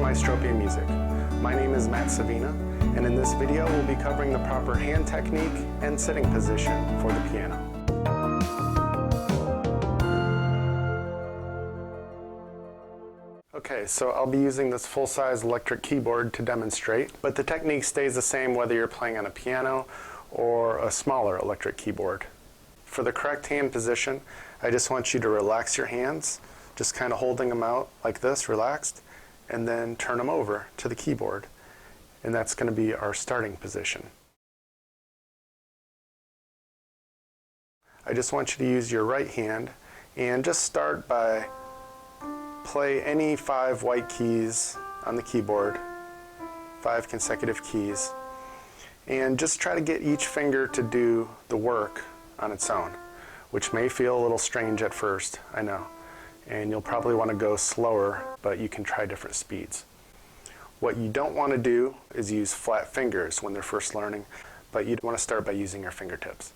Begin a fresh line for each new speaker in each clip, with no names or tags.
Maestropia Music. My name is Matt Savina, and in this video we'll be covering the proper hand technique and sitting position for the piano. Okay, so I'll be using this full-size electric keyboard to demonstrate, but the technique stays the same whether you're playing on a piano or a smaller electric keyboard. For the correct hand position, I just want you to relax your hands, just kind of holding them out like this, relaxed, and then turn them over to the keyboard. And that's going to be our starting position. I just want you to use your right hand and just start by play any 5 white keys on the keyboard, 5 consecutive keys, and just try to get each finger to do the work on its own, which may feel a little strange at first, I know. And you'll probably want to go slower, but you can try different speeds. What you don't want to do is use flat fingers when they're first learning, but you want to start by using your fingertips.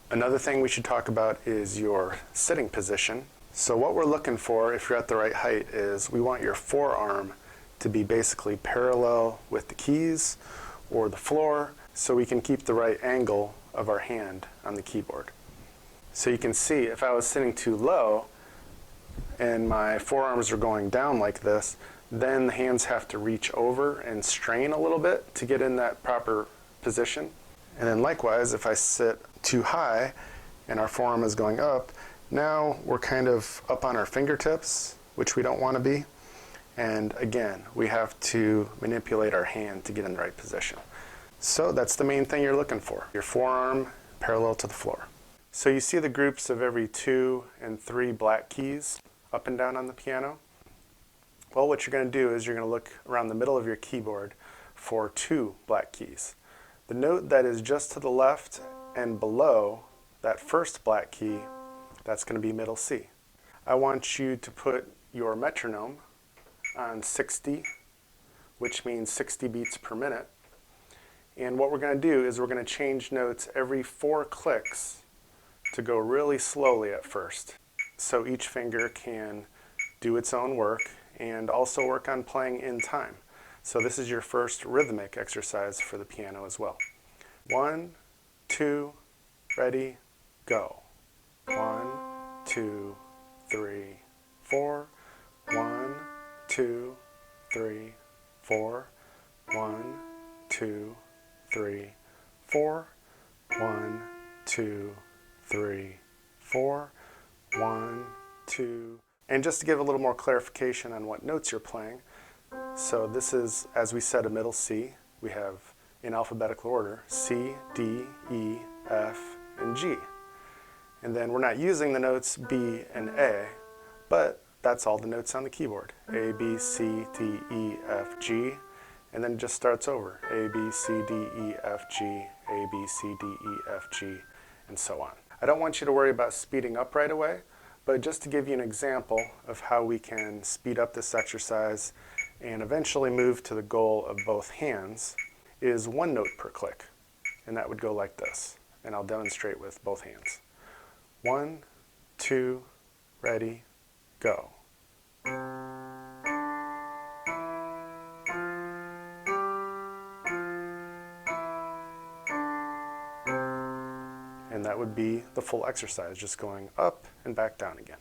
Another thing we should talk about is your sitting position. So what we're looking for, if you're at the right height, is we want your forearm to be basically parallel with the keys or the floor, so we can keep the right angle of our hand on the keyboard. So you can see if I was sitting too low, and my forearms are going down like this, then the hands have to reach over and strain a little bit to get in that proper position. And then likewise, if I sit too high and our forearm is going up, now we're kind of up on our fingertips, which we don't want to be. And again, we have to manipulate our hand to get in the right position. So that's the main thing you're looking for, your forearm parallel to the floor. So you see the groups of every 2 and 3 black keys up and down on the piano? Well, what you're going to do is you're going to look around the middle of your keyboard for 2 black keys. The note that is just to the left and below that first black key, that's going to be middle C. I want you to put your metronome on 60, which means 60 beats per minute. And what we're going to do is we're going to change notes every 4 clicks to go really slowly at first, so each finger can do its own work and also work on playing in time. So this is your first rhythmic exercise for the piano as well. 1, 2, ready, go. 1, 2, 3, 4. 1, 2, 3, 4. 1, 2, 3, 4. 1, 2, 3, 4. 1, 2. And just to give a little more clarification on what notes you're playing, so this is, as we said, a middle C. We have, in alphabetical order, C, D, E, F, and G. And then we're not using the notes B and A, but that's all the notes on the keyboard. A, B, C, D, E, F, G. And then it just starts over. A, B, C, D, E, F, G, A, B, C, D, E, F, G, and so on. I don't want you to worry about speeding up right away, but just to give you an example of how we can speed up this exercise and eventually move to the goal of both hands is 1 note per click. And that would go like this. And I'll demonstrate with both hands. 1, 2, ready, go. And that would be the full exercise, just going up and back down again.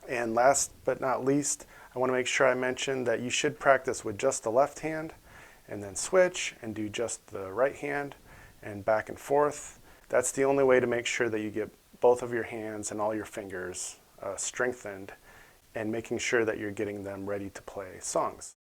And last but not least, I want to make sure I mention that you should practice with just the left hand and then switch and do just the right hand and back and forth. That's the only way to make sure that you get both of your hands and all your fingers strengthened and making sure that you're getting them ready to play songs.